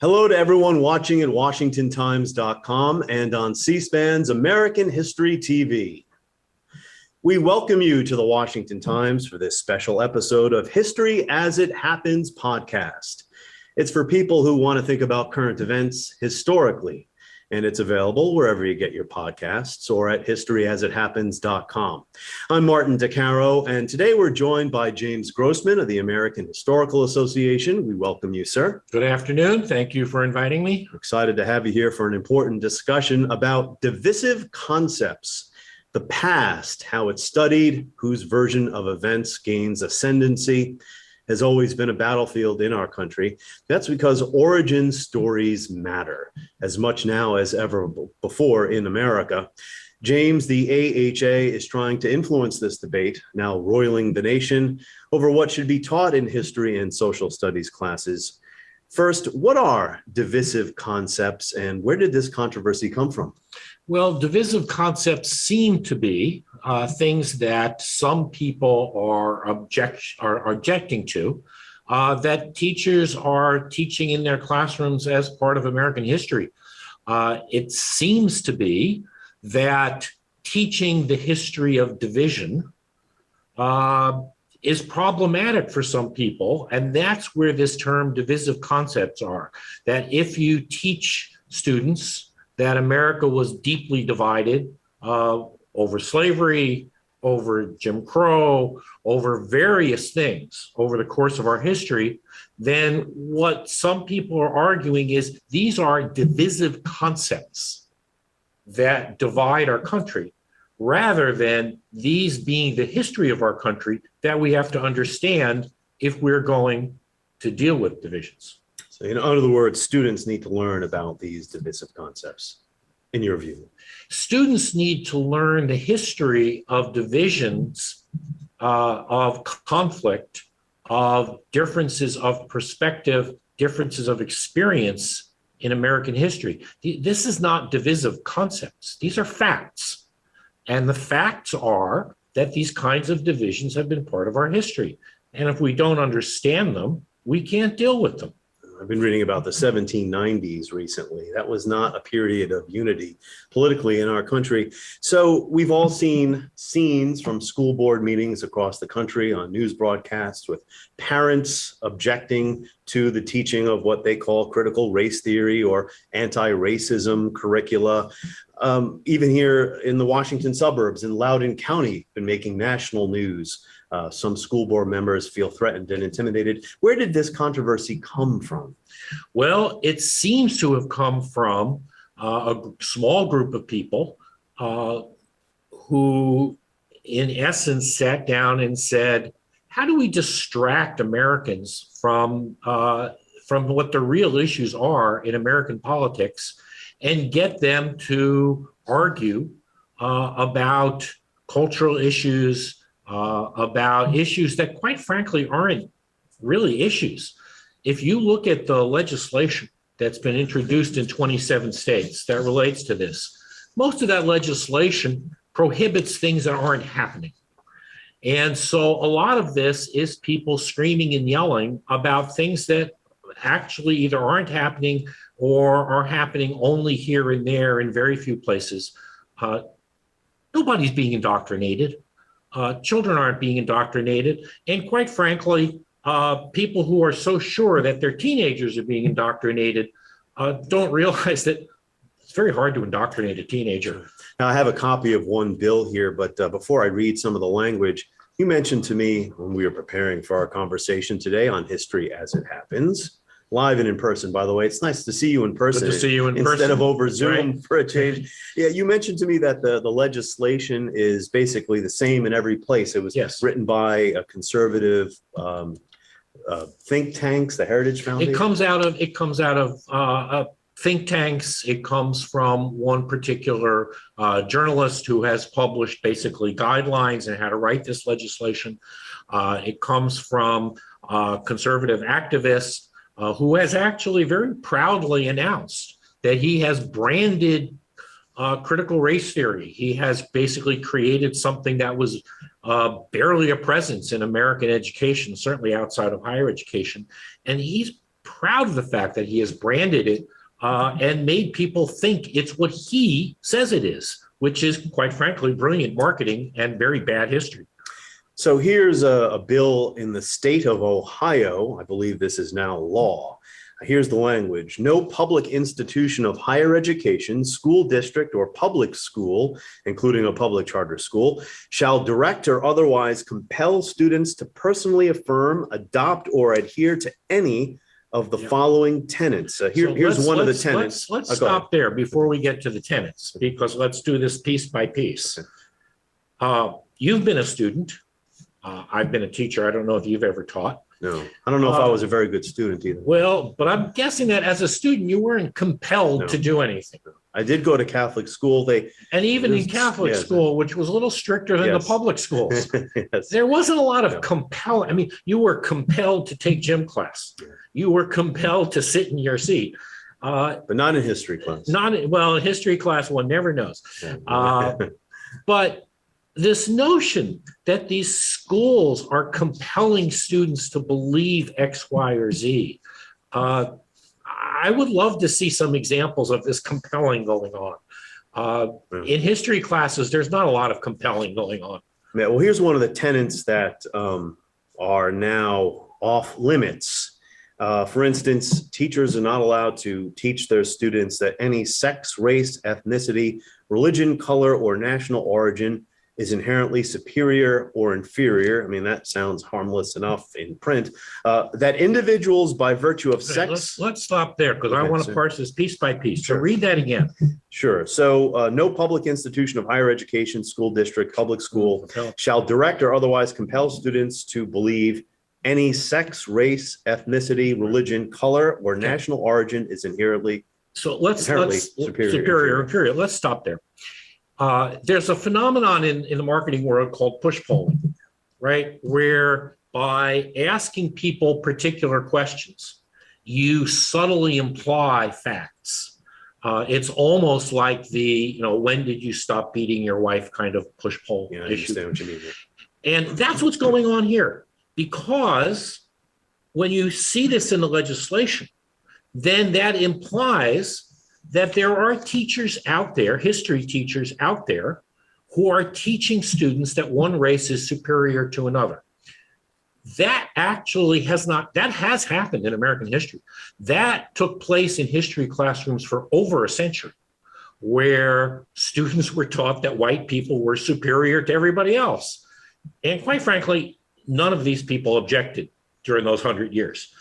Hello to everyone watching at WashingtonTimes.com and on C-SPAN's American History TV. We welcome you to the Washington Times for this special episode of History as It Happens podcast. It's for people who want to think about current events historically, and it's available wherever you get your podcasts or at historyasithappens.com. I'm Martin Caro, and today we're joined by James Grossman of the American Historical Association. We welcome you, sir. Good afternoon. Thank you for inviting me. We're excited to have you here for an important discussion about divisive concepts, the past, how it's studied, whose version of events gains ascendancy, has always been a battlefield in our country. That's because origin stories matter as much now as ever before in America. James, the AHA is trying to influence this debate, now roiling the nation over what should be taught in history and social studies classes. First, what are divisive concepts and where did this controversy come from? Well, divisive concepts seem to be things that some people are objecting to, that teachers are teaching in their classrooms as part of American history. It seems to be that teaching the history of division is problematic for some people, and that's where this term divisive concepts are. That if you teach students that America was deeply divided over slavery, over Jim Crow, over various things over the course of our history, then what some people are arguing is these are divisive concepts that divide our country, rather than these being the history of our country that we have to understand if we're going to deal with divisions. So in other words, students need to learn about these divisive concepts, in your view. Students need to learn the history of divisions, of conflict, of differences of perspective, differences of experience in American history. This is not divisive concepts. These are facts. And the facts are that these kinds of divisions have been part of our history. And if we don't understand them, we can't deal with them. I've been reading about the 1790s recently. That was not a period of unity politically in our country. So we've all seen scenes from school board meetings across the country on news broadcasts with parents objecting to the teaching of what they call critical race theory or anti-racism curricula. Even here in the Washington suburbs in Loudoun County, been making national news. Some school board members feel threatened and intimidated. Where did this controversy come from? Well, it seems to have come from a small group of people who, in essence, sat down and said, how do we distract Americans from what the real issues are in American politics and get them to argue about cultural issues, about issues that, quite frankly, aren't really issues. If you look at the legislation that's been introduced in 27 states that relates to this, most of that legislation prohibits things that aren't happening. And so a lot of this is people screaming and yelling about things that actually either aren't happening or are happening only here and there in very few places. Nobody's being indoctrinated. Children aren't being indoctrinated. And quite frankly, people who are so sure that their teenagers are being indoctrinated don't realize that it's very hard to indoctrinate a teenager. Now, I have a copy of one bill here, but before I read some of the language, you mentioned to me when we were preparing for our conversation today on History as It Happens, live and in person, by the way. It's nice to see you in person. Good to see you in person. Instead of over Zoom, right? For a change. Yeah, you mentioned to me that the legislation is basically the same in every place. It was written by a conservative think tanks, the Heritage Foundation. It comes out of think tanks. It comes from one particular journalist who has published basically guidelines on how to write this legislation. It comes from conservative activists who has actually very proudly announced that he has branded critical race theory. He has basically created something that was barely a presence in American education, certainly outside of higher education. And he's proud of the fact that he has branded it and made people think it's what he says it is, which is, quite frankly, brilliant marketing and very bad history. So here's a bill in the state of Ohio. I believe this is now law. Here's the language. No public institution of higher education, school district, or public school, including a public charter school, shall direct or otherwise compel students to personally affirm, adopt, or adhere to any of the following tenets. Here's one of the tenets. Let's stop there before we get to the tenets, because let's do this piece by piece. Okay. You've been a student. I've been a teacher. I don't know if you've ever taught. No, I don't know if I was a very good student either. Well, but I'm guessing that as a student, you weren't compelled to do anything. I did go to Catholic school. And even in Catholic school, which was a little stricter than the public schools, yes. There wasn't a lot of compelling. I mean, you were compelled to take gym class. You were compelled to sit in your seat. But not in history class. Well, in history class, one never knows. But this notion that these schools are compelling students to believe X, Y, or Z, I would love to see some examples of this compelling going on. In history classes, there's not a lot of compelling going on. Yeah, well, here's one of the tenets that are now off limits. For instance, teachers are not allowed to teach their students that any sex, race, ethnicity, religion, color, or national origin is inherently superior or inferior. I mean, that sounds harmless enough in print. That individuals, by virtue of sex... Let's stop there, because I want to parse this piece by piece. So read that again. Sure. So no public institution of higher education, school district, public school shall direct or otherwise compel students to believe any sex, race, ethnicity, religion, color, or national origin is inherently superior or inferior. Let's stop there. There's a phenomenon in the marketing world called push polling, right? Where by asking people particular questions, you subtly imply facts. It's almost like the, when did you stop beating your wife kind of push poll issue. I understand what you mean. And that's what's going on here, because when you see this in the legislation, then that implies that there are teachers out there, history teachers out there, who are teaching students that one race is superior to another. That actually has happened in American history. That took place in history classrooms for over a century, where students were taught that white people were superior to everybody else. And quite frankly, none of these people objected during those 100 years.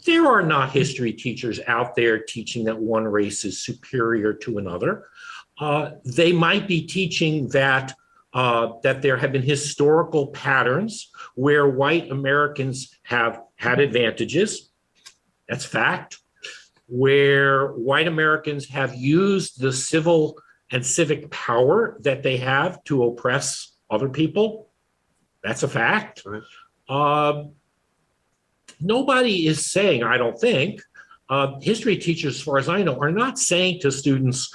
There are not history teachers out there teaching that one race is superior to another. They might be teaching that there have been historical patterns where white Americans have had advantages. That's fact. Where white Americans have used the civil and civic power that they have to oppress other people. That's a fact. Right. Nobody is saying, I don't think, history teachers, as far as I know, are not saying to students,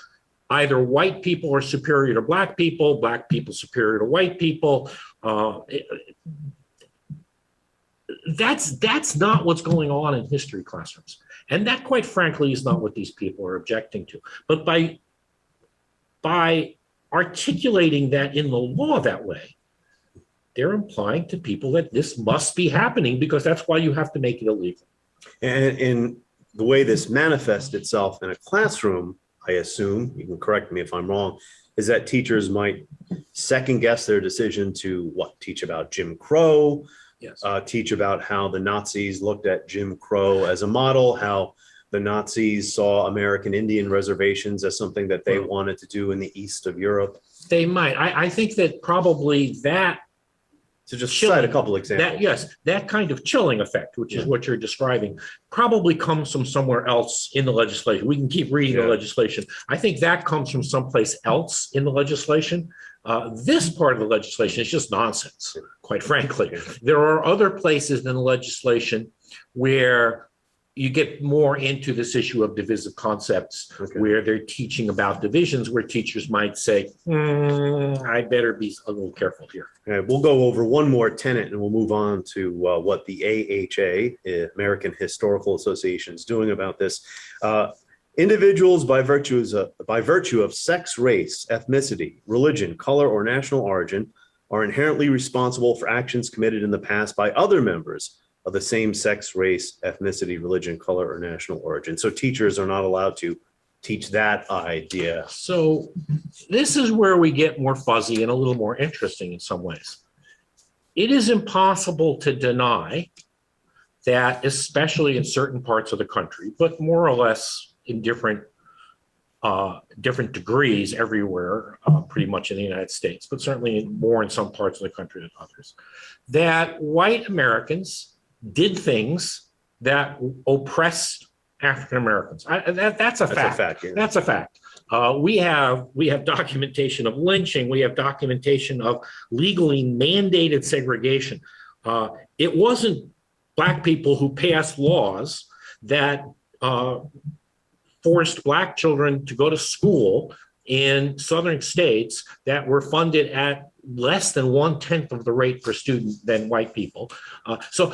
either white people are superior to black people superior to white people. That's not what's going on in history classrooms. And that, quite frankly, is not what these people are objecting to. But by articulating that in the law that way, they're implying to people that this must be happening, because that's why you have to make it illegal. And in the way this manifests itself in a classroom, I assume, you can correct me if I'm wrong, is that teachers might second guess their decision to teach about Jim Crow, teach about how the Nazis looked at Jim Crow as a model, how the Nazis saw American Indian reservations as something that they wanted to do in the east of Europe. They might. I think that probably that, to just cite a couple examples. That kind of chilling effect, which is what you're describing, probably comes from somewhere else in the legislation. We can keep reading the legislation. I think that comes from someplace else in the legislation. This part of the legislation is just nonsense, quite frankly. There are other places in the legislation where you get more into this issue of divisive concepts, where they're teaching about divisions, where teachers might say, I better be a little careful here. Okay, we'll go over one more tenet and we'll move on to what the AHA, American Historical Association, is doing about this. Individuals by virtue of sex, race, ethnicity, religion, color, or national origin are inherently responsible for actions committed in the past by other members of the same sex, race, ethnicity, religion, color, or national origin. So teachers are not allowed to teach that idea. So this is where we get more fuzzy and a little more interesting in some ways. It is impossible to deny that, especially in certain parts of the country, but more or less in different degrees everywhere, pretty much in the United States, but certainly more in some parts of the country than others, that white Americans did things that oppressed African Americans. That's a fact. Yeah. That's a fact. We have documentation of lynching. We have documentation of legally mandated segregation. It wasn't Black people who passed laws that forced Black children to go to school in southern states that were funded at less than 1/10 of the rate per student than white people. So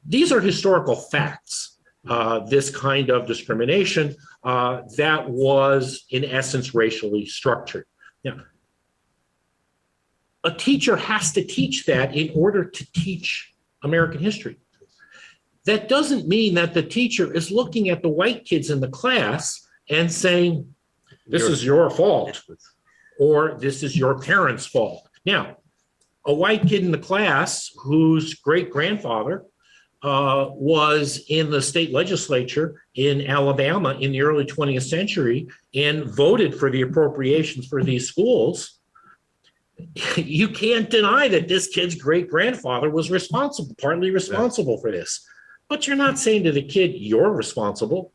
these are historical facts. This kind of discrimination that was in essence racially structured. Now, a teacher has to teach that in order to teach American history. That doesn't mean that the teacher is looking at the white kids in the class and saying, this is your fault, or this is your parents' fault. Now, a white kid in the class whose great-grandfather was in the state legislature in Alabama in the early 20th century and voted for the appropriations for these schools, you can't deny that this kid's great-grandfather was partly responsible for this. But you're not saying to the kid, you're responsible.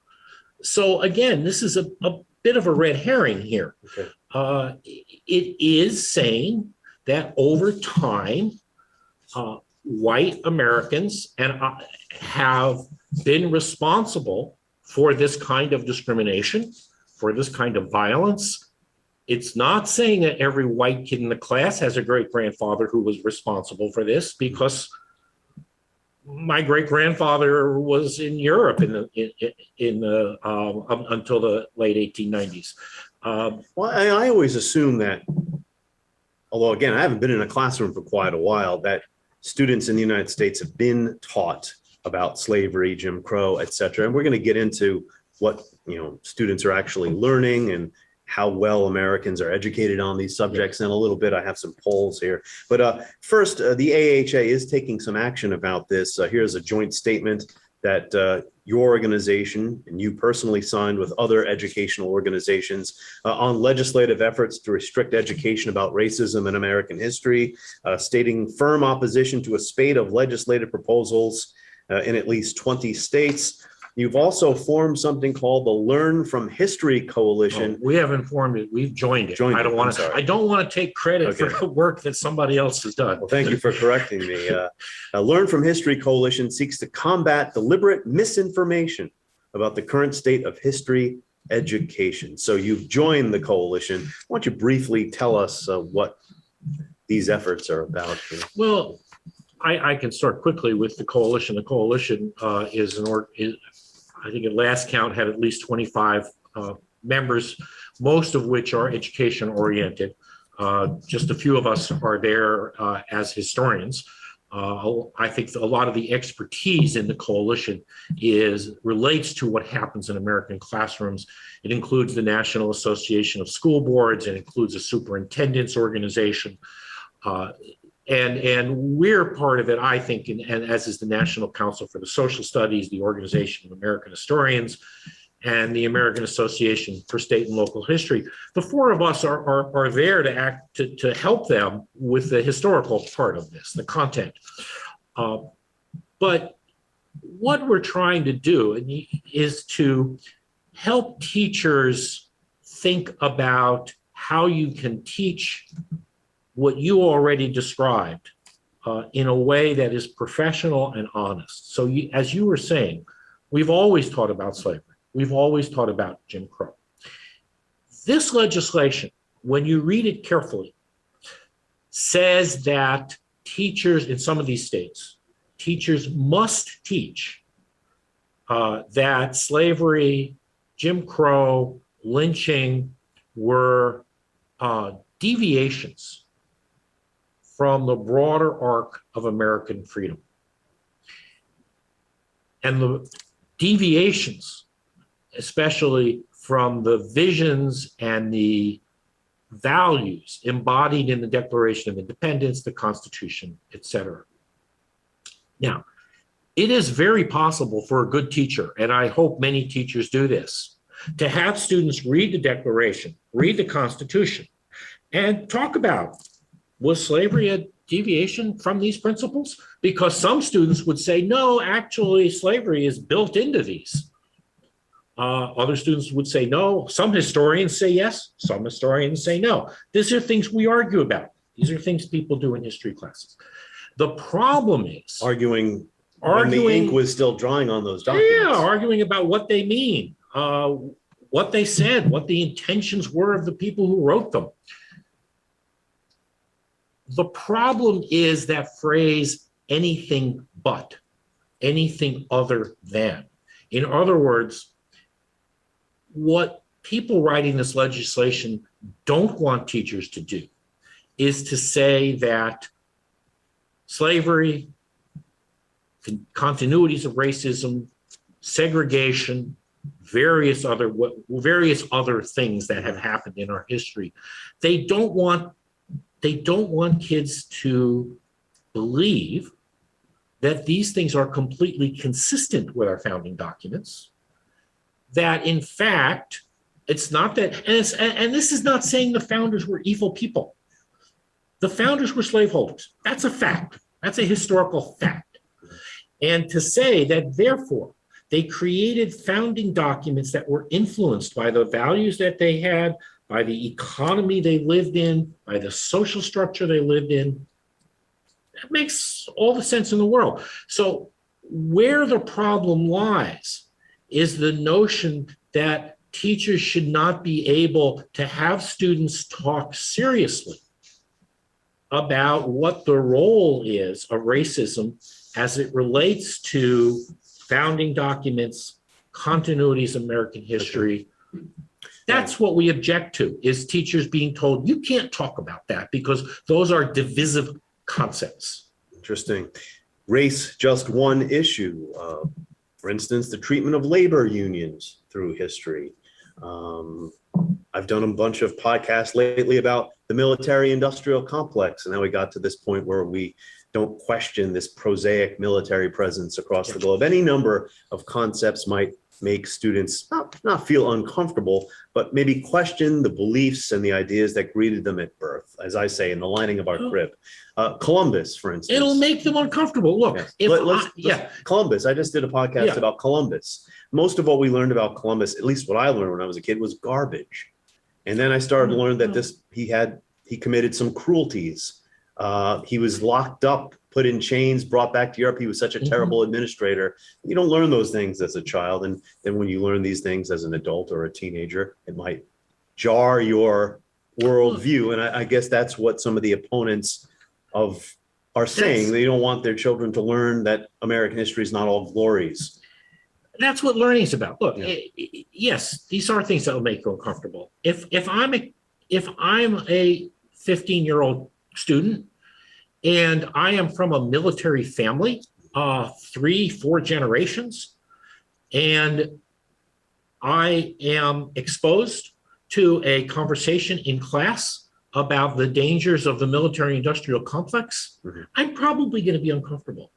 So again, this is a bit of a red herring here. Okay. It is saying that over time, white Americans have been responsible for this kind of discrimination, for this kind of violence. It's not saying that every white kid in the class has a great-grandfather who was responsible for this, because my great-grandfather was in Europe until the late 1890s. Well, I always assume that, although again, I haven't been in a classroom for quite a while, that students in the United States have been taught about slavery, Jim Crow, et cetera. And we're going to get into what students are actually learning and how well Americans are educated on these subjects in a little bit. I have some polls here. But first, the AHA is taking some action about this. Here's a joint statement that your organization and you personally signed with other educational organizations on legislative efforts to restrict education about racism in American history, stating firm opposition to a spate of legislative proposals in at least 20 states. You've also formed something called the Learn from History Coalition. We haven't formed it. We've joined it. I don't want to take credit for the work that somebody else has done. Well, thank you for correcting me. Learn from History Coalition seeks to combat deliberate misinformation about the current state of history education. So you've joined the coalition. Why don't you briefly tell us what these efforts are about here? Well, I can start quickly with the coalition. The coalition I think at last count had at least 25 members, most of which are education oriented. Just a few of us are there as historians. I think a lot of the expertise in the coalition relates to what happens in American classrooms. It includes the National Association of School Boards. It includes a superintendent's organization. And we're part of it, I think, and as is the National Council for the Social Studies, the Organization of American Historians, and the American Association for State and Local History. The four of us are there to help them with the historical part of this, the content. But what we're trying to do is to help teachers think about how you can teach what you already described in a way that is professional and honest. So as you were saying, We've always taught about slavery. We've always taught about Jim Crow. This legislation, when you read it carefully, says that teachers in some of these states, teachers must teach that slavery, Jim Crow, lynching were deviations from the broader arc of American freedom. And the deviations, especially from the visions and the values embodied in the Declaration of Independence, the Constitution, etc. Now, it is very possible for a good teacher, and I hope many teachers do this, to have students read the Declaration, read the Constitution, and talk about, was slavery a deviation from these principles? Because some students would say, no, actually, slavery is built into these. Other students would say no. Some historians say yes. Some historians say no. These are things we argue about. These are things people do in history classes. The problem is arguing when the ink was still drying on those documents. Yeah, arguing about what they mean, what they said, what the intentions were of the people who wrote them. The problem is that phrase, anything but, anything other than. In other words, what people writing this legislation don't want teachers to do is to say that slavery, continuities of racism, segregation, various other things that have happened in our history. They don't want kids to believe that these things are completely consistent with our founding documents. That in fact, it's not that, and this is not saying the founders were evil people. The founders were slaveholders. That's a fact. That's a historical fact. And to say that therefore they created founding documents that were influenced by the values that they had, by the economy they lived in, by the social structure they lived in, that makes all the sense in the world. So where the problem lies is the notion that teachers should not be able to have students talk seriously about what the role is of racism as it relates to founding documents, continuities of American history. That's what we object to, is teachers being told, you can't talk about that because those are divisive concepts. Interesting. Race, just one issue. For instance, the treatment of labor unions through history. I've done a bunch of podcasts lately about the military-industrial complex, and now we got to this point where we don't question this prosaic military presence across the globe. Any number of concepts might make students not feel uncomfortable, but maybe question the beliefs and the ideas that greeted them at birth, as I say, in the lining of our crib. Columbus, for instance. It'll make them uncomfortable. Look, Columbus. I just did a podcast about Columbus. Most of what we learned about Columbus, at least what I learned when I was a kid, was garbage. And then I started to learn that he committed some cruelties. He was locked up, put in chains, brought back to Europe. He was such a terrible administrator. You don't learn those things as a child. And then when you learn these things as an adult or a teenager, it might jar your worldview. And I guess that's what some of the opponents are saying. They don't want their children to learn that American history is not all glories. That's what learning is about. Look, yes, these are things that will make you uncomfortable. If I'm a 15-year-old student and I am from a military family, 3-4 generations, and I am exposed to a conversation in class about the dangers of the military-industrial complex, I'm probably going to be uncomfortable.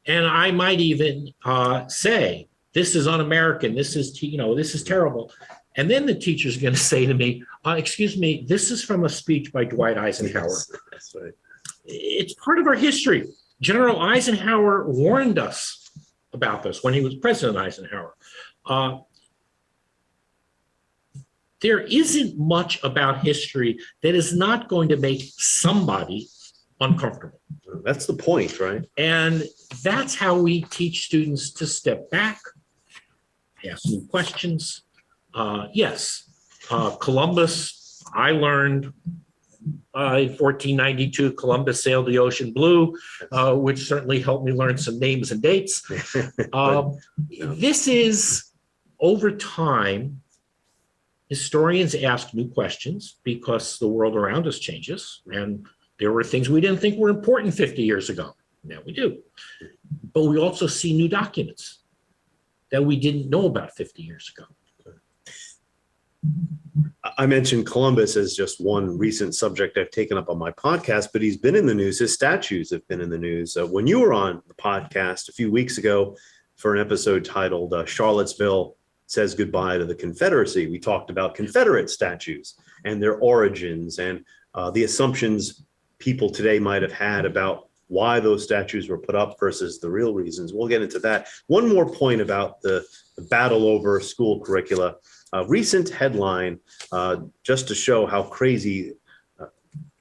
And I might even say, this is un-American, this is terrible. And then the teacher's going to say to me, excuse me, this is from a speech by Dwight Eisenhower. Yes, that's right. It's part of our history. General Eisenhower warned us about this when he was President Eisenhower. There isn't much about history that is not going to make somebody uncomfortable. That's the point, right? And that's how we teach students to step back, ask new questions. Columbus, I learned in 1492, Columbus sailed the ocean blue, which certainly helped me learn some names and dates. This is, over time, historians ask new questions because the world around us changes, and there were things we didn't think were important 50 years ago. Now we do. But we also see new documents that we didn't know about 50 years ago. I mentioned Columbus as just one recent subject I've taken up on my podcast, but he's been in the news. His statues have been in the news. When you were on the podcast a few weeks ago for an episode titled Charlottesville Says Goodbye to the Confederacy, we talked about Confederate statues and their origins and the assumptions people today might have had about why those statues were put up versus the real reasons. We'll get into that. One more point about the battle over school curricula. A recent headline, just to show how crazy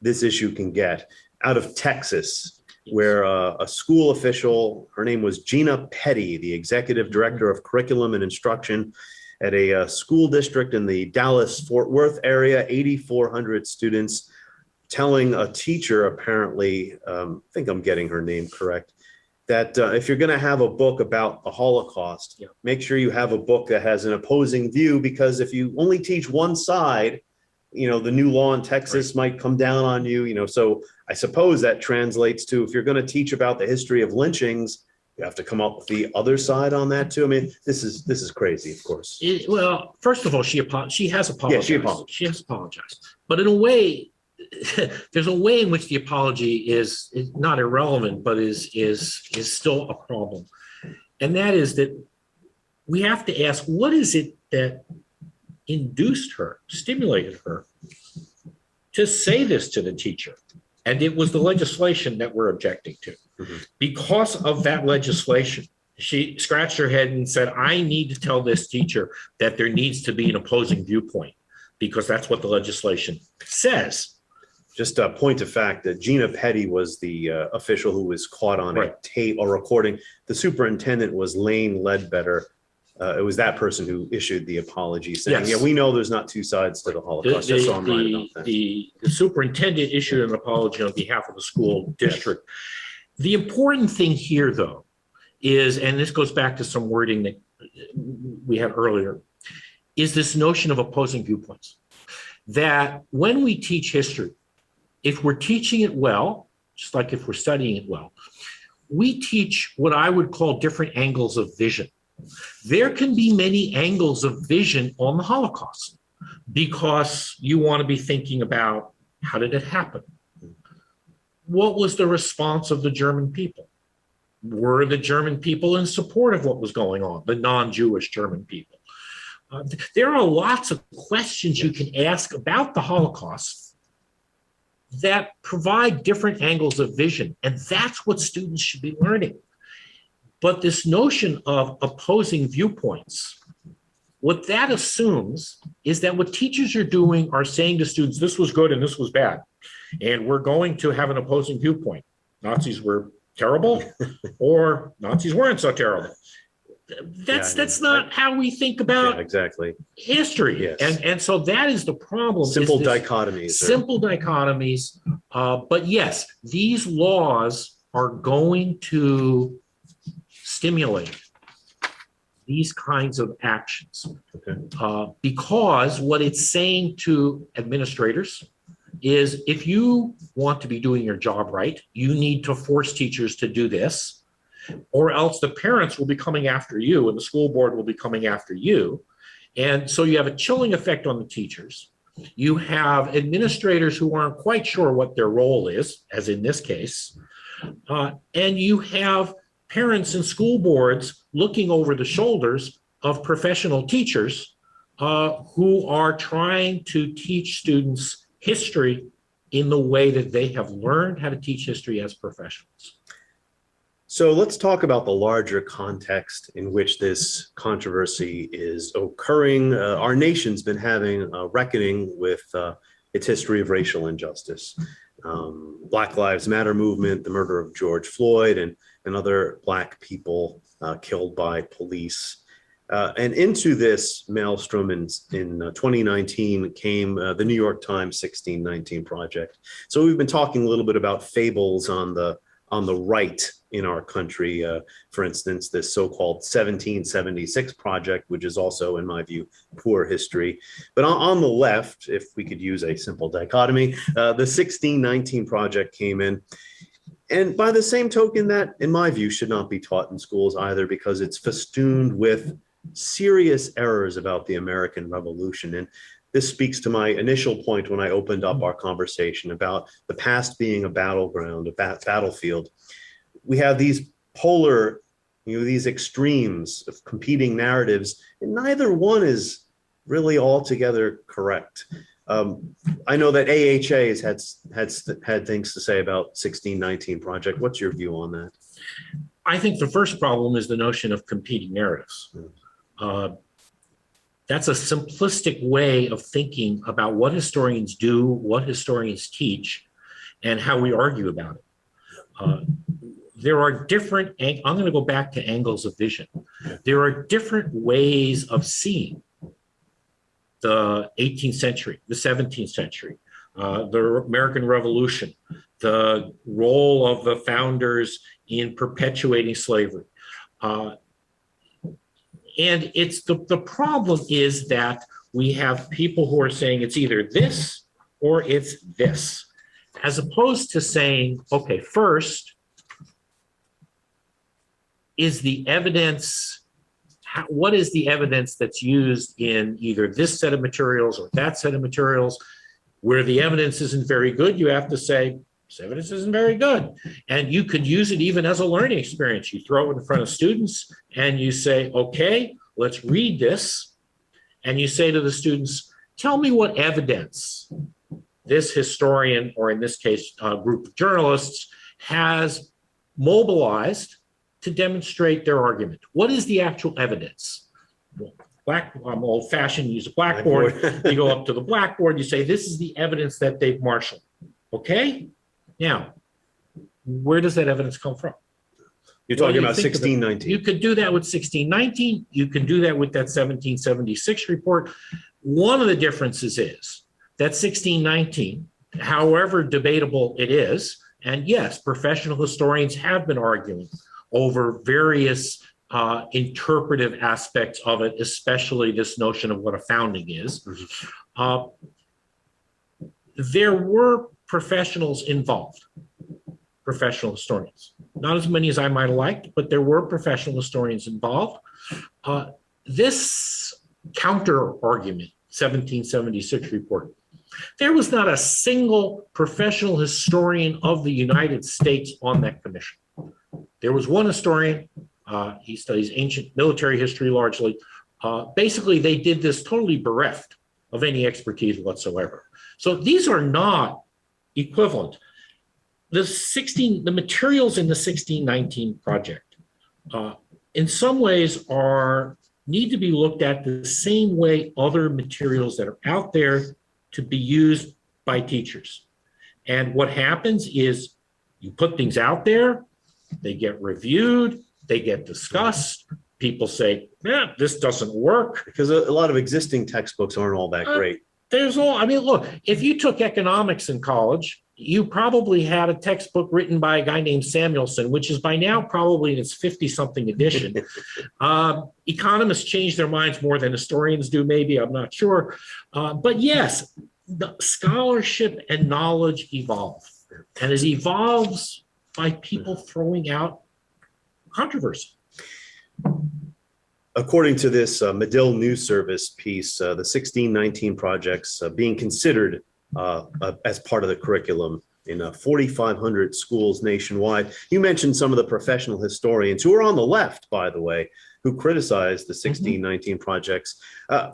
this issue can get, out of Texas, where a school official, her name was Gina Petty, the executive director of curriculum and instruction at a school district in the Dallas-Fort Worth area, 8,400 students, telling a teacher, apparently, I think I'm getting her name correct, that if you're going to have a book about the Holocaust, make sure you have a book that has an opposing view, because if you only teach one side, the new law in Texas might come down on you, so I suppose that translates to, if you're going to teach about the history of lynchings, you have to come up with the other side on that too. I mean, this is crazy, of course. Well, first of all, she has apologized. Yeah, she has apologized. But in a way, there's a way in which the apology is not irrelevant, but is still a problem. And that is that we have to ask, what is it that induced her, stimulated her to say this to the teacher? And it was the legislation that we're objecting to. Mm-hmm. Because of that legislation, she scratched her head and said, I need to tell this teacher that there needs to be an opposing viewpoint, because that's what the legislation says. Just a point of fact that Gina Petty was the official who was caught on a tape or recording. The superintendent was Lane Ledbetter. It was that person who issued the apology saying, we know there's not two sides to the Holocaust. Just so I'm right about that. The superintendent issued an apology on behalf of the school district. Yes. The important thing here, though, is, and this goes back to some wording that we had earlier, is this notion of opposing viewpoints. That when we teach history, if we're teaching it well, just like if we're studying it well, we teach what I would call different angles of vision. There can be many angles of vision on the Holocaust, because you want to be thinking about, how did it happen? What was the response of the German people? Were the German people in support of what was going on, the non-Jewish German people? There are lots of questions you can ask about the Holocaust that provide different angles of vision, and that's what students should be learning. But this notion of opposing viewpoints, what that assumes is that what teachers are doing are saying to students, this was good and this was bad, and we're going to have an opposing viewpoint. Nazis were terrible, or Nazis weren't so terrible. That's not how we think about history. Yes. And so that is the problem. Simple dichotomies. Simple dichotomies. But yes, these laws are going to stimulate these kinds of actions. Because what it's saying to administrators is, if you want to be doing your job right, you need to force teachers to do this, or else the parents will be coming after you and the school board will be coming after you. And so you have a chilling effect on the teachers. You have administrators who aren't quite sure what their role is, as in this case. And you have parents and school boards looking over the shoulders of professional teachers who are trying to teach students history in the way that they have learned how to teach history as professionals. So let's talk about the larger context in which this controversy is occurring. Our nation's been having a reckoning with its history of racial injustice. Black Lives Matter movement, the murder of George Floyd, and other Black people killed by police. And into this maelstrom in 2019 came the New York Times 1619 Project. So we've been talking a little bit about fables on the right in our country. For instance, this so-called 1776 Project, which is also, in my view, poor history. But on the left, if we could use a simple dichotomy, the 1619 Project came in. And by the same token, that, in my view, should not be taught in schools either, because it's festooned with serious errors about the American Revolution. And this speaks to my initial point when I opened up our conversation about the past being a battleground, a battlefield. We have these polar, these extremes of competing narratives, and neither one is really altogether correct. I know that AHA has had things to say about 1619 Project. What's your view on that? I think the first problem is the notion of competing narratives. That's a simplistic way of thinking about what historians do, what historians teach, and how we argue about it. There are different, I'm going to go back to angles of vision. There are different ways of seeing the 18th century, the 17th century, the American Revolution, the role of the founders in perpetuating slavery. And it's the problem is that we have people who are saying it's either this or it's this, as opposed to saying, okay, first, is the evidence, what is the evidence that's used in either this set of materials or that set of materials? Where the evidence isn't very good, you have to say, this evidence isn't very good. And you could use it even as a learning experience. You throw it in front of students and you say, okay, let's read this. And you say to the students, tell me what evidence this historian, or in this case, a group of journalists, has mobilized to demonstrate their argument. What is the actual evidence? I'm old-fashioned, use a blackboard. You go up to the blackboard, you say, this is the evidence that they've marshaled. Okay? Now, where does that evidence come from? You're talking about 1619. You could do that with 1619. You can do that with that 1776 report. One of the differences is that 1619, however debatable it is, and yes, professional historians have been arguing over various interpretive aspects of it, especially this notion of what a founding is. There were professionals involved, professional historians. Not as many as I might have liked, but there were professional historians involved. This counter argument, 1776 report, there was not a single professional historian of the United States on that commission. There was one historian, he studies ancient military history largely. Basically, they did this totally bereft of any expertise whatsoever. So these are not equivalent. The materials in the 1619 project, in some ways, need to be looked at the same way other materials that are out there to be used by teachers. And what happens is you put things out there, they get reviewed, they get discussed. People say, yeah, this doesn't work. Because a lot of existing textbooks aren't all that great. Look, if you took economics in college, you probably had a textbook written by a guy named Samuelson, which is by now probably in its 50-something edition. Economists change their minds more than historians do, maybe, I'm not sure. But yes, the scholarship and knowledge evolve. And it evolves by people throwing out controversy. According to this Medill News Service piece, the 1619 projects being considered as part of the curriculum in 4,500 schools nationwide. You mentioned some of the professional historians who are on the left, by the way, who criticized the 1619 projects.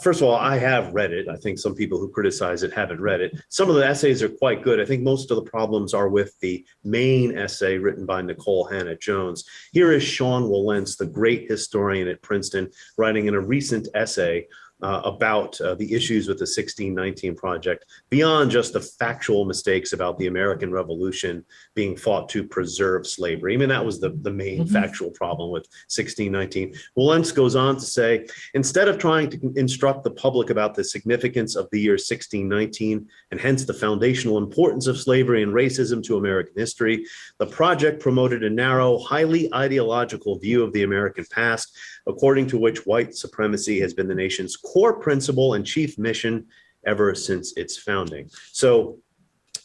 First of all, I have read it. I think some people who criticize it haven't read it. Some of the essays are quite good. I think most of the problems are with the main essay written by Nicole Hannah-Jones. Here is Sean Wilentz, the great historian at Princeton, writing in a recent essay, about the issues with the 1619 Project, beyond just the factual mistakes about the American Revolution being fought to preserve slavery. I mean, that was the main factual problem with 1619. Wilentz goes on to say, instead of trying to instruct the public about the significance of the year 1619, and hence the foundational importance of slavery and racism to American history, the project promoted a narrow, highly ideological view of the American past, according to which white supremacy has been the nation's core principle and chief mission ever since its founding. So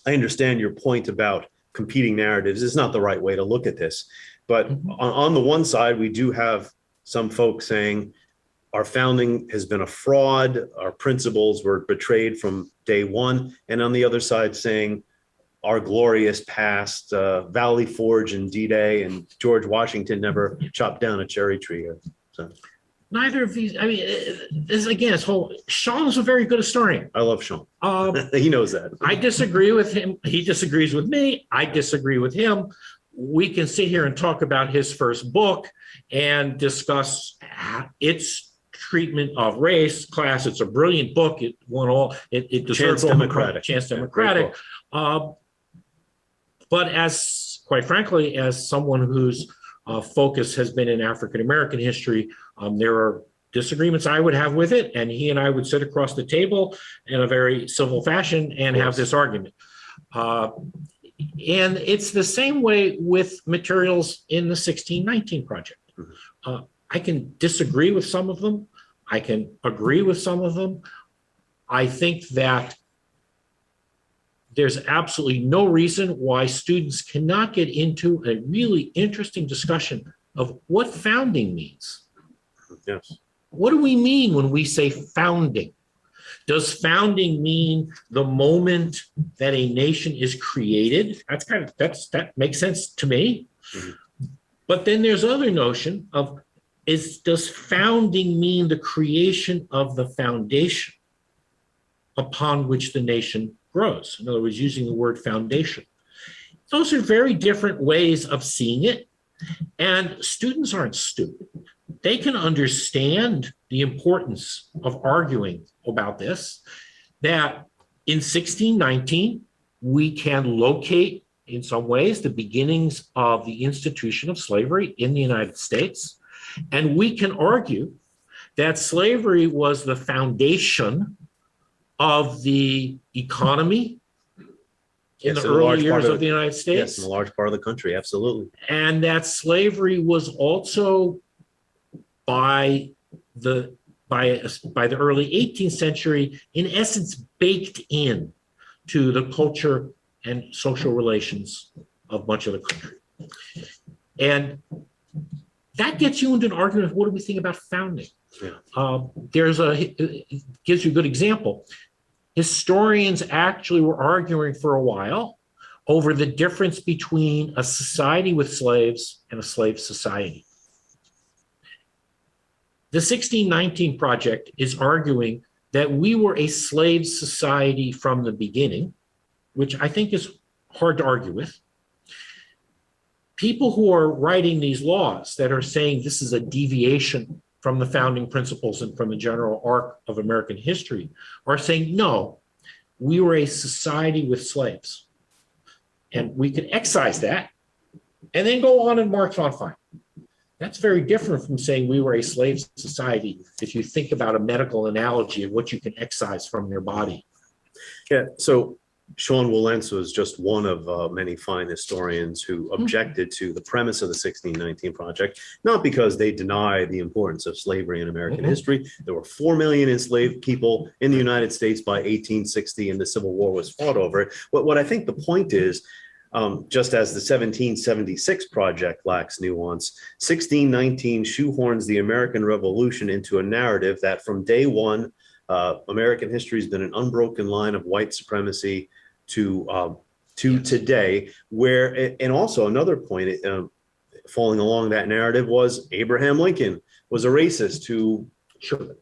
I understand your point about competing narratives. It's not the right way to look at this. But on the one side, we do have some folks saying our founding has been a fraud, our principles were betrayed from day one. And on the other side, saying our glorious past, Valley Forge and D-Day and George Washington never chopped down a cherry tree here. So Neither of these, I mean, this again, this whole, Sean's a very good historian. I love Sean. He knows that. I disagree with him. He disagrees with me. I disagree with him. We can sit here and talk about his first book and discuss its treatment of race, class. It's a brilliant book. It won all, it deserves Chance Democratic. But as, quite frankly, as someone whose focus has been in African-American history, there are disagreements I would have with it, and he and I would sit across the table in a very civil fashion and have this argument. And it's the same way with materials in the 1619 Project. I can disagree with some of them. I can agree with some of them. I think that there's absolutely no reason why students cannot get into a really interesting discussion of what founding means. Yes. What do we mean when we say founding? Does founding mean the moment that a nation is created? That makes sense to me. But then there's other notion of does founding mean the creation of the foundation upon which the nation grows? In other words, using the word foundation. Those are very different ways of seeing it. And students aren't stupid. They can understand the importance of arguing about this, that in 1619, we can locate, in some ways, the beginnings of the institution of slavery in the United States. And we can argue that slavery was the foundation of the economy in the early years of the United States. Yes, in a large part of the country, absolutely. And that slavery was also by the early 18th century, in essence, baked in to the culture and social relations of much of the country. And that gets you into an argument of what do we think about founding? Yeah. It gives you a good example. Historians actually were arguing for a while over the difference between a society with slaves and a slave society. The 1619 Project is arguing that we were a slave society from the beginning, which I think is hard to argue with. People who are writing these laws that are saying this is a deviation from the founding principles and from the general arc of American history are saying, no, we were a society with slaves. And we can excise that and then go on and march on fine. That's very different from saying we were a slave society if you think about a medical analogy of what you can excise from your body. Yeah, so Sean Wilentz was just one of many fine historians who objected to the premise of the 1619 Project, not because they deny the importance of slavery in American history. There were 4 million enslaved people in the United States by 1860, and the Civil War was fought over it. What I think the point is, just as the 1776 Project lacks nuance, 1619 shoehorns the American Revolution into a narrative that from day one, American history has been an unbroken line of white supremacy to today, and also another point falling along that narrative was Abraham Lincoln was a racist who,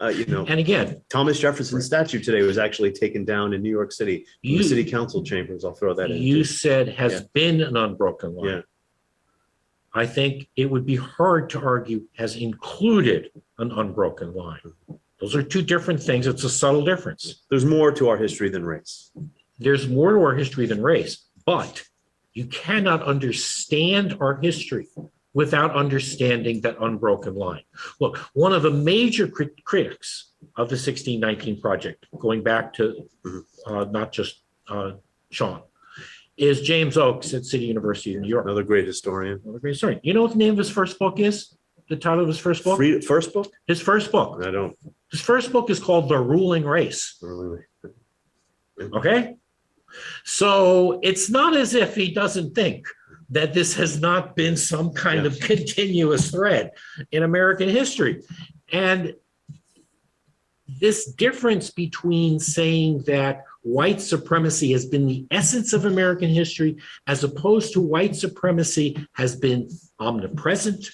and again, Thomas Jefferson's statue today was actually taken down in New York City, in the city council chambers. I'll throw that in. You said has been an unbroken line. Yeah. I think it would be hard to argue has included an unbroken line. Those are two different things. It's a subtle difference. There's more to our history than race. There's more to our history than race, but you cannot understand our history without understanding that unbroken line. Look, one of the major critics of the 1619 Project, going back to not just Sean, is James Oakes at City University of New York. Another great historian. Another great historian. You know what the name of his first book is? The title of his first book? First book? His first book. I don't. His first book is called The Ruling Race. Really. Okay? So it's not as if he doesn't think that this has not been some kind of continuous thread in American history. And this difference between saying that white supremacy has been the essence of American history, as opposed to white supremacy has been omnipresent,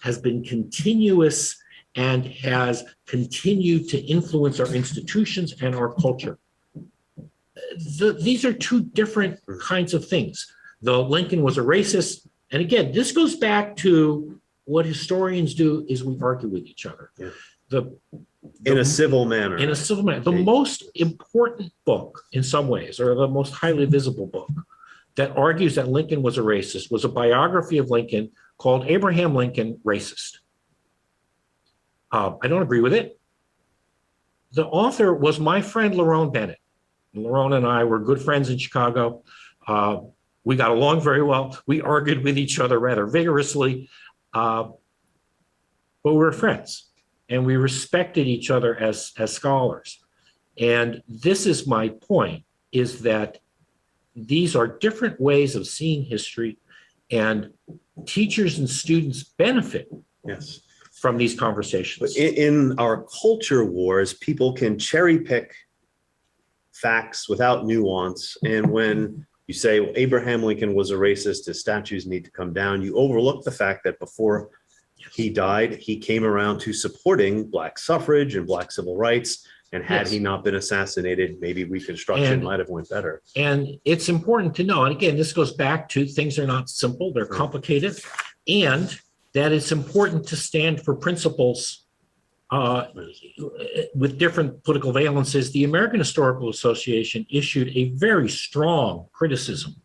has been continuous, and has continued to influence our institutions and our culture. These are two different kinds of things. Though Lincoln was a racist, and again, this goes back to what historians do is we argue with each other. Yeah. In a civil manner. In a civil manner. The most important book in some ways, or the most highly visible book that argues that Lincoln was a racist, was a biography of Lincoln called Abraham Lincoln Racist. I don't agree with it. The author was my friend, Lerone Bennett. Lerone and I were good friends in Chicago. We got along very well. We argued with each other rather vigorously, but we were friends, and we respected each other as scholars. And this is my point, is that these are different ways of seeing history, and teachers and students benefit from these conversations. But in our culture wars, people can cherry pick facts without nuance. And when you say, well, Abraham Lincoln was a racist, his statues need to come down, you overlook the fact that before he died, he came around to supporting Black suffrage and Black civil rights. And had he not been assassinated, maybe Reconstruction might have went better. And it's important to know, and again, this goes back to things are not simple, they're complicated, and that it's important to stand for principles with different political valences. The American Historical Association issued a very strong criticism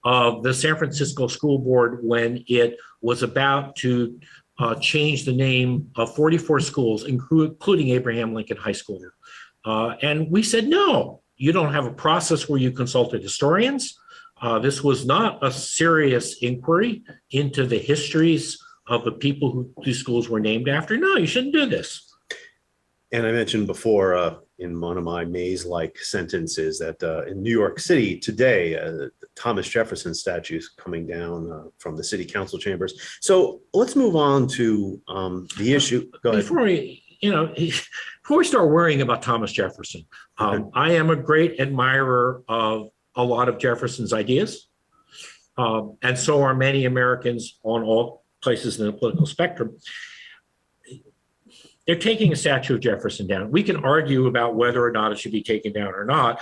of the San Francisco School Board when it was about to change the name of 44 schools, including Abraham Lincoln High School. And we said, no, you don't have a process where you consulted historians. This was not a serious inquiry into the histories of the people who these schools were named after. No, you shouldn't do this. And I mentioned before in one of my maze-like sentences that in New York City today, Thomas Jefferson statues coming down from the city council chambers. So let's move on to the issue. Go ahead. Before we start worrying about Thomas Jefferson, I am a great admirer of a lot of Jefferson's ideas. And so are many Americans on all places in the political spectrum. They're taking a statue of Jefferson down. We can argue about whether or not it should be taken down or not.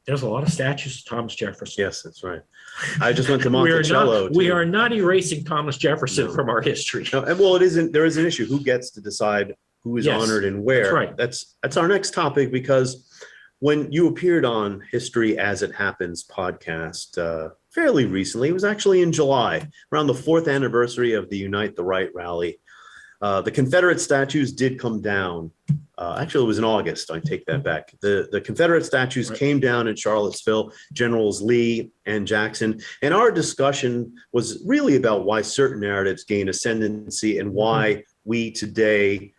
There's a lot of statues of Thomas Jefferson. Yes, that's right. I just went to Monticello. We are not erasing Thomas Jefferson from our history. No, and well, there is an issue. Who gets to decide who is honored and where? That's right. That's our next topic, because when you appeared on History as It Happens podcast fairly recently, it was actually in July, around the 4th anniversary of the Unite the Right rally. The Confederate statues did come down. Actually, it was in August. I take that back. The Confederate statues came down in Charlottesville, Generals Lee and Jackson. And our discussion was really about why certain narratives gain ascendancy and why we today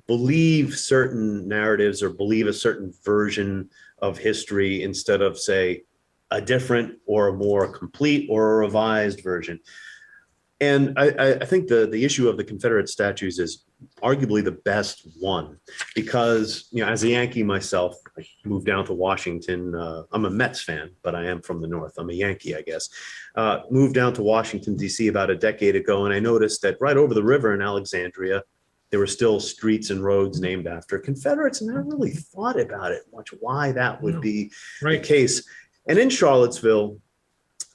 believe certain narratives or believe a certain version of history instead of, say, a different or a more complete or a revised version. And I think the issue of the Confederate statues is arguably the best one, because, as a Yankee myself, I moved down to Washington. I'm a Mets fan, but I am from the North. I'm a Yankee, I guess. Moved down to Washington, D.C. about a decade ago, and I noticed that right over the river in Alexandria, there were still streets and roads named after Confederates, and I never really thought about it much, why that would be the case. And in Charlottesville,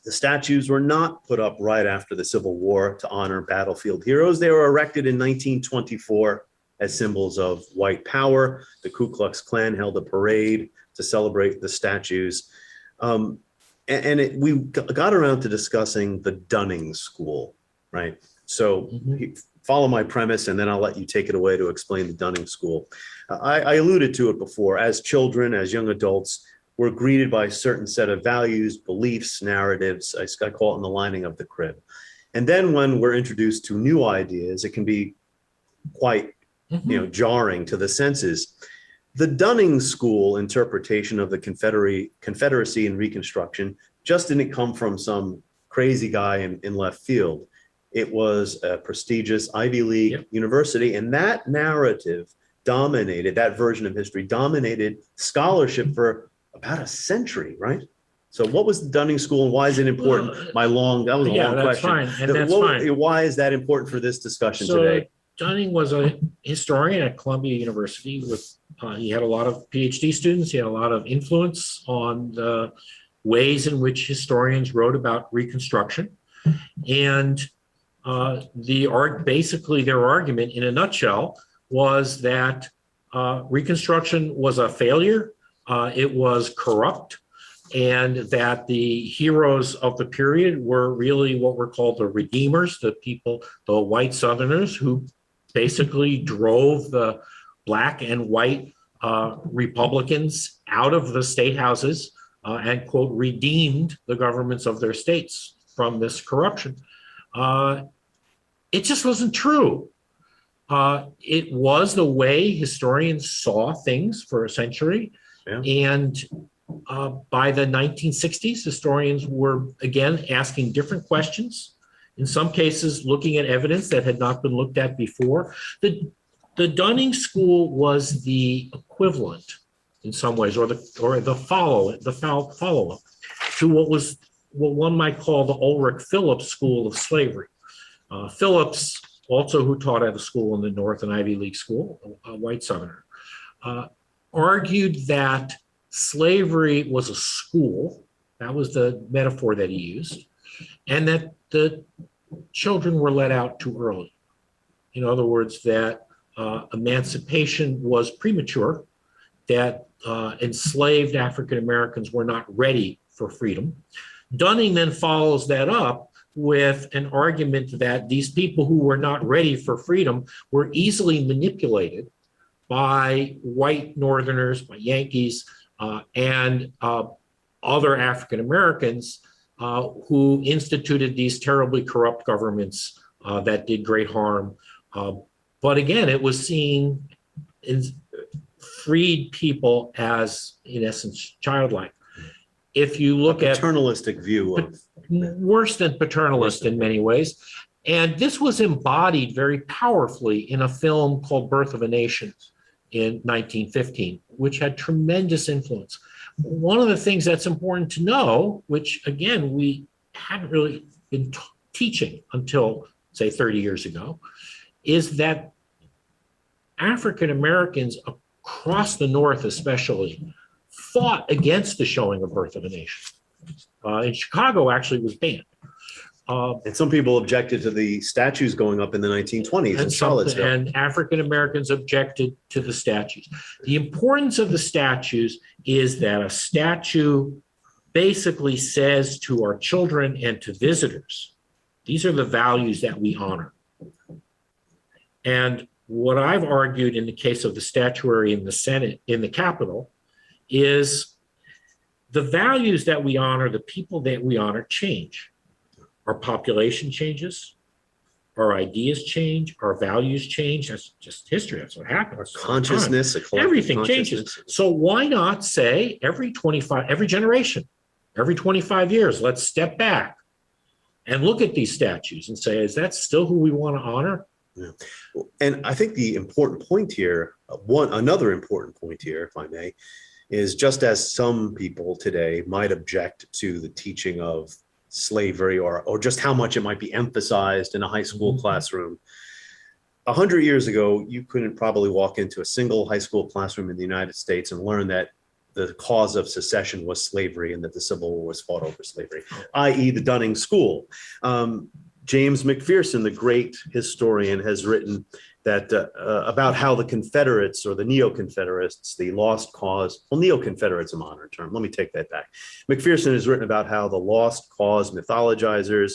the statues were not put up right after the Civil War to honor battlefield heroes. They were erected in 1924 as symbols of white power. The Ku Klux Klan held a parade to celebrate the statues. We got around to discussing the Dunning School, right? So follow my premise, and then I'll let you take it away to explain the Dunning School. I alluded to it before. As children, as young adults, we're greeted by a certain set of values, beliefs, narratives. I call it in the lining of the crib. And then when we're introduced to new ideas, it can be quite jarring to the senses. The Dunning School interpretation of the Confederacy and Reconstruction just didn't come from some crazy guy in left field. It was a prestigious Ivy League university, and that narrative dominated, that version of history dominated scholarship for about a century, right? So what was the Dunning School, and why is it important? That was a long question. Fine. And that's fine. Why is that important for this discussion today? Dunning was a historian at Columbia University. He had a lot of PhD students. He had a lot of influence on the ways in which historians wrote about Reconstruction. And basically their argument in a nutshell was that Reconstruction was a failure. It was corrupt, and that the heroes of the period were really what were called the redeemers, the white Southerners who basically drove the black and white Republicans out of the state houses and, quote, redeemed the governments of their states from this corruption. It just wasn't true. It was the way historians saw things for a century. Yeah. And by the 1960s, historians were, again, asking different questions, in some cases looking at evidence that had not been looked at before. The Dunning School was the equivalent, in some ways, or the follow-up to what one might call the Ulrich Phillips School of Slavery. Phillips, also who taught at a school in the North, an Ivy League school, a white Southerner, argued that slavery was a school. That was the metaphor that he used, and that the children were let out too early. In other words, that emancipation was premature, that enslaved African Americans were not ready for freedom. Dunning then follows that up with an argument that these people who were not ready for freedom were easily manipulated by white Northerners, by Yankees, and other African Americans who instituted these terribly corrupt governments that did great harm. But again, it was seen freed people as, in essence, childlike. If you look at paternalistic view of worse than paternalist in many ways. And this was embodied very powerfully in a film called Birth of a Nation in 1915, which had tremendous influence. One of the things that's important to know, which again, we hadn't really been teaching until, say, 30 years ago, is that African Americans across the North especially fought against the showing of Birth of a Nation. In Chicago, actually, was banned. And some people objected to the statues going up in the 1920s in Charlottesville. And African Americans objected to the statues. The importance of the statues is that a statue basically says to our children and to visitors, these are the values that we honor. And what I've argued in the case of the statuary in the Senate, in the Capitol, is the values that we honor, the people that we honor change. Our population changes, our ideas change, our values change. That's just history. That's what happens. Consciousness, everything changes. So why not say every generation, every 25 years, let's step back and look at these statues and say, is that still who we want to honor? Yeah. And I think the important point here, another important point here, if I may, is just as some people today might object to the teaching of slavery or just how much it might be emphasized in a high school classroom. 100 years ago, you couldn't probably walk into a single high school classroom in the United States and learn that the cause of secession was slavery and that the Civil War was fought over slavery, i.e. the Dunning School. James McPherson, the great historian, has written that about how the Confederates or the neo-Confederates, the lost cause, well, neo-Confederate's a modern term. Let me take that back. McPherson has written about how the lost cause mythologizers,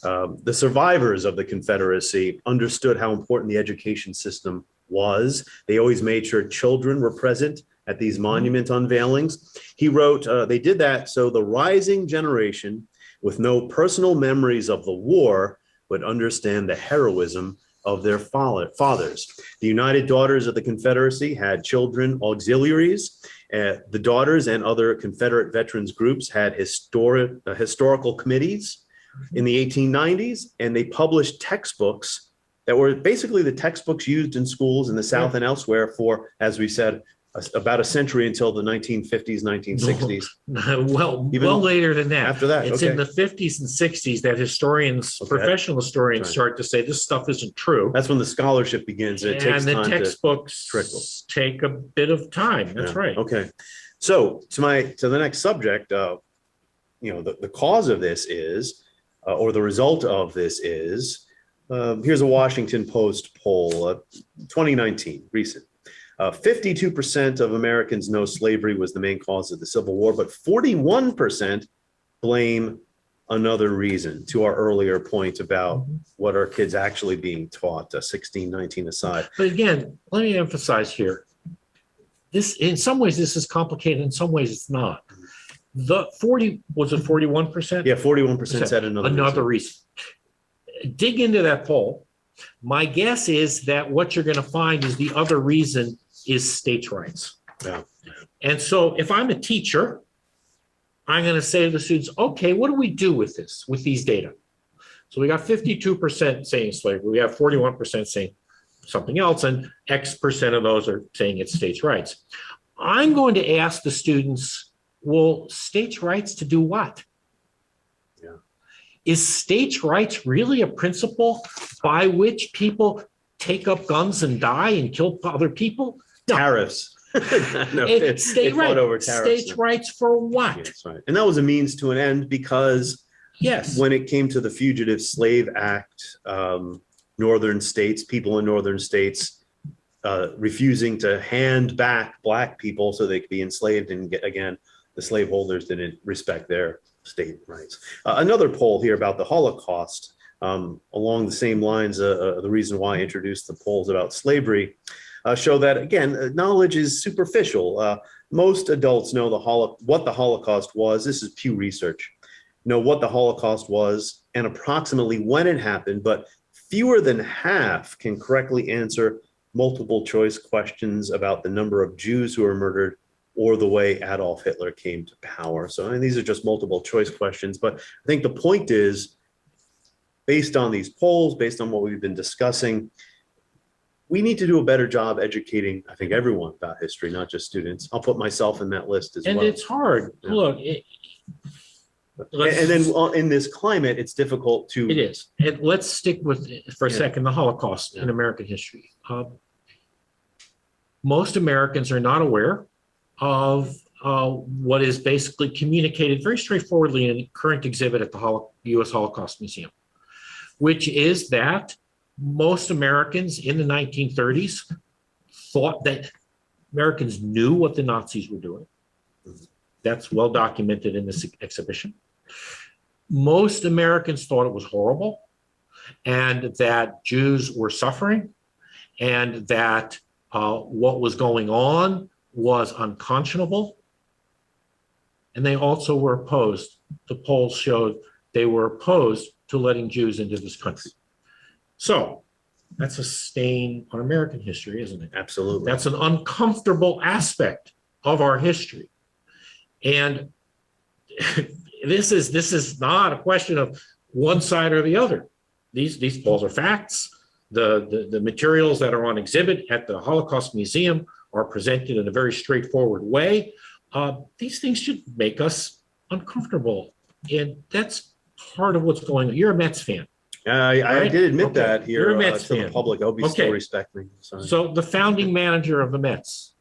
the survivors of the Confederacy, understood how important the education system was. They always made sure children were present at these monument unveilings. He wrote, they did that so the rising generation with no personal memories of the war would understand the heroism of their fathers. The United Daughters of the Confederacy had children auxiliaries. The daughters and other Confederate veterans groups had historical committees in the 1890s, and they published textbooks that were basically the textbooks used in schools in the South and elsewhere for, as we said, about a century until the 1950s, 1960s. Well later than that. After that, it's in the 50s and 60s that historians, professional historians, start to say this stuff isn't true. That's when the scholarship begins. It takes time. And the textbooks take a bit of time. That's right. Okay. So to the next subject, the cause of this is, or the result of this is, here's a Washington Post poll, 2019, recent. 52% of Americans know slavery was the main cause of the Civil War, but 41% blame another reason, to our earlier point about what are kids actually being taught, 16, 19 aside. But again, let me emphasize here, this, in some ways, this is complicated. In some ways, it's not. The 40, was it 41%? Yeah, 41% said another reason. Dig into that poll. My guess is that what you're going to find is the other reason is states' rights. Yeah. And so if I'm a teacher, I'm going to say to the students, okay, what do we do with this, with these data? So we got 52% saying slavery. We have 41% saying something else, and X percent of those are saying it's states' rights. I'm going to ask the students, well, states' rights to do what? Yeah. Is states' rights really a principle by which people take up guns and die and kill other people? No. Tariffs. No, state states' rights for what? Yes, right. And that was a means to an end because when it came to the Fugitive Slave Act, northern states, people in northern states refusing to hand back Black people so they could be enslaved, and again, the slaveholders didn't respect their state rights. Another poll here about the Holocaust, along the same lines, the reason why I introduced the polls about slavery, show that, again, knowledge is superficial. Most adults know what the Holocaust was. This is Pew Research. Know what the Holocaust was and approximately when it happened, but fewer than half can correctly answer multiple choice questions about the number of Jews who were murdered or the way Adolf Hitler came to power. So I mean, these are just multiple choice questions, but I think the point is, based on these polls, based on what we've been discussing, we need to do a better job educating, I think, everyone about history, not just students. I'll put myself in that list as well. And it's hard. Yeah. Look, and then in this climate, it's difficult to. It is. And let's stick with, for a second, the Holocaust in American history. Most Americans are not aware of what is basically communicated very straightforwardly in a current exhibit at the U.S. Holocaust Museum, which is that most Americans in the 1930s thought that Americans knew what the Nazis were doing. That's well documented in this exhibition. Most Americans thought it was horrible and that Jews were suffering and that what was going on was unconscionable. And they also were opposed. The polls showed they were opposed to letting Jews into this country. So that's a stain on American history, isn't it? Absolutely. That's an uncomfortable aspect of our history. And this is not a question of one side or the other. These polls are facts. The materials that are on exhibit at the Holocaust Museum are presented in a very straightforward way. These things should make us uncomfortable. And that's part of what's going on. You're a Mets fan. I did admit that here to fan. the public. I'll be still respect me. So the founding manager of the Mets,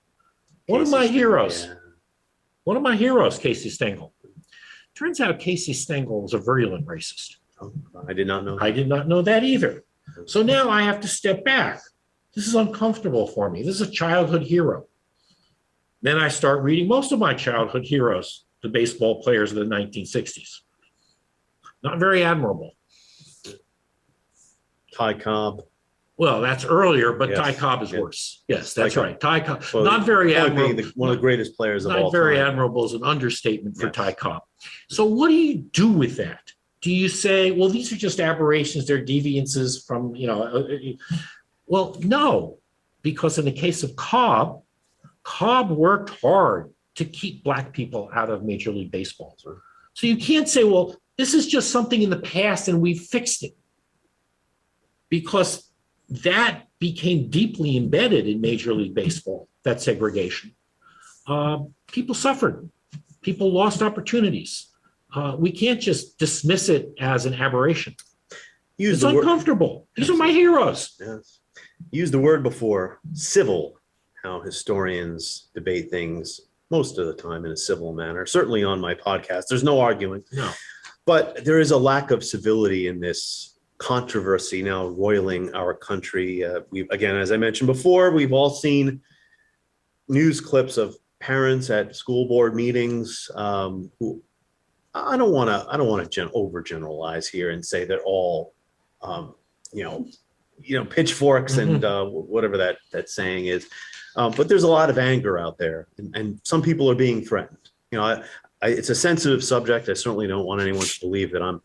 one of my heroes, Casey Stengel. Turns out Casey Stengel is a virulent racist. Oh, I did not know that. I did not know that either. So now I have to step back This is uncomfortable for me. This is a childhood hero. Then I start reading most of my childhood heroes, the baseball players of the 1960s. Not very admirable. Ty Cobb. Well, that's earlier, but Yes. Ty Cobb is Yeah. worse. Yes, that's Ty right. Ty Cobb, Well, not very point being admirable. one of the greatest players of all Not very time. admirable is an understatement for Yes. Ty Cobb. So what do you do with that? Do you say, well, these are just aberrations, they're deviances from, well, no, because in the case of Cobb, Cobb worked hard to keep Black people out of Major League Baseball. So you can't say, well, this is just something in the past and we fixed it. Because that became deeply embedded in Major League Baseball, that segregation. People suffered. People lost opportunities. We can't just dismiss it as an aberration. It's uncomfortable. These are my heroes. Yes. Used the word before, civil, how historians debate things most of the time in a civil manner. Certainly on my podcast, there's no arguing. No. But there is a lack of civility in this controversy now roiling our country. Again, as I mentioned before, we've all seen news clips of parents at school board meetings who I don't want to overgeneralize here and say they're all pitchforks and whatever that saying is. But there's a lot of anger out there, and some people are being threatened. It's a sensitive subject. I certainly don't want anyone to believe that I'm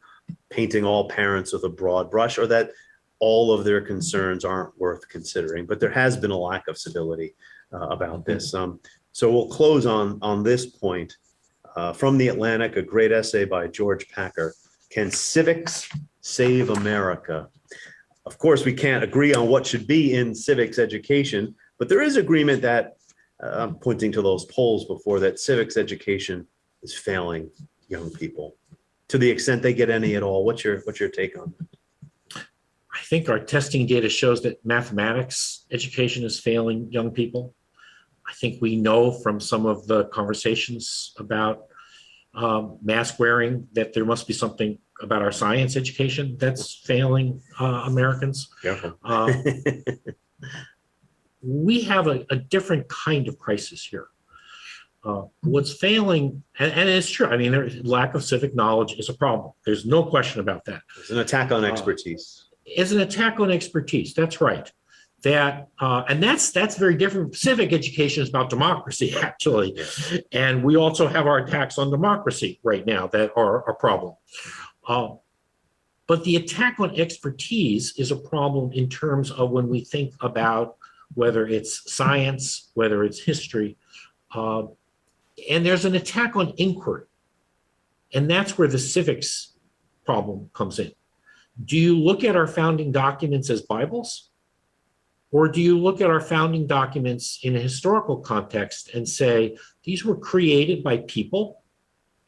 painting all parents with a broad brush or that all of their concerns aren't worth considering. But there has been a lack of civility about this. So we'll close on this point. From The Atlantic, a great essay by George Packer. Can civics save America? Of course, we can't agree on what should be in civics education, but there is agreement that, I'm pointing to those polls before, that civics education is failing young people to the extent they get any at all. What's your take on that? I think our testing data shows that mathematics education is failing young people. I think we know from some of the conversations about mask wearing that there must be something about our science education that's failing Americans. Careful. We have a different kind of crisis here. What's failing, and it's true, I mean, lack of civic knowledge is a problem. There's no question about that. It's an attack on expertise. It's an attack on expertise, that's right. And that's very different. Civic education is about democracy, actually. And we also have our attacks on democracy right now that are a problem. But the attack on expertise is a problem in terms of when we think about whether it's science, whether it's history, and there's an attack on inquiry. And that's where the civics problem comes in. Do you look at our founding documents as Bibles? Or do you look at our founding documents in a historical context and say, these were created by people?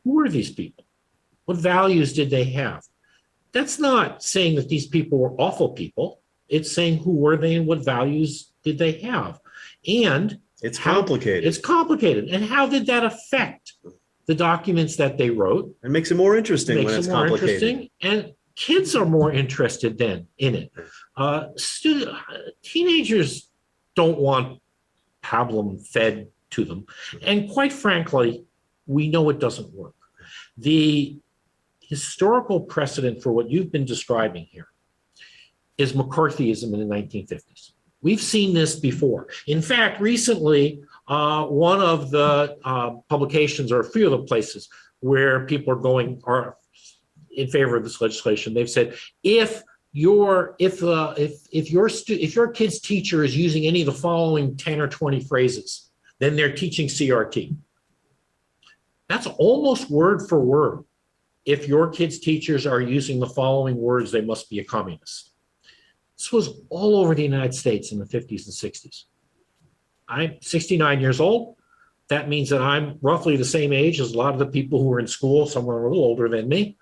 Who were these people? What values did they have? That's not saying that these people were awful people. It's saying who were they and what values did they have? And it's complicated. It's complicated. And how did that affect the documents that they wrote? It makes it more interesting when it's complicated. And kids are more interested then in it. Teenagers don't want pablum fed to them. And quite frankly, we know it doesn't work. The historical precedent for what you've been describing here is McCarthyism in the 1950s. We've seen this before. In fact, recently, one of the publications, or a few of the places where people are in favor of this legislation, they've said, if your kid's teacher is using any of the following 10 or 20 phrases, then they're teaching CRT. That's almost word for word. If your kid's teachers are using the following words, they must be a communist. This was all over the United States in the 50s and 60s. I'm 69 years old. That means that I'm roughly the same age as a lot of the people who were in school, some are a little older than me.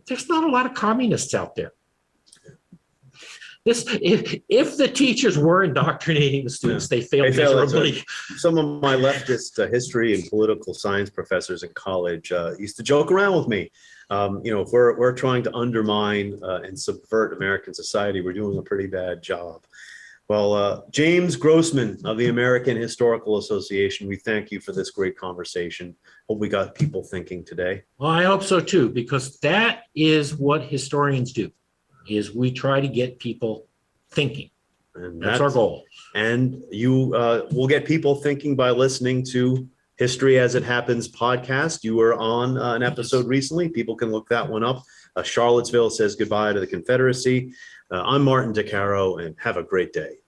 There's not a lot of communists out there. If the teachers were indoctrinating the students, they failed miserably. Some of my leftist history and political science professors in college used to joke around with me. If we're trying to undermine and subvert American society, we're doing a pretty bad job. Well, James Grossman of the American Historical Association, we thank you for this great conversation. Hope we got people thinking today. Well, I hope so too, because that is what historians do, is we try to get people thinking. And That's our goal. And you will get people thinking by listening to History as It Happens podcast. You were on an episode recently. People can look that one up. Charlottesville says goodbye to the Confederacy. I'm Martin DeCaro, and have a great day.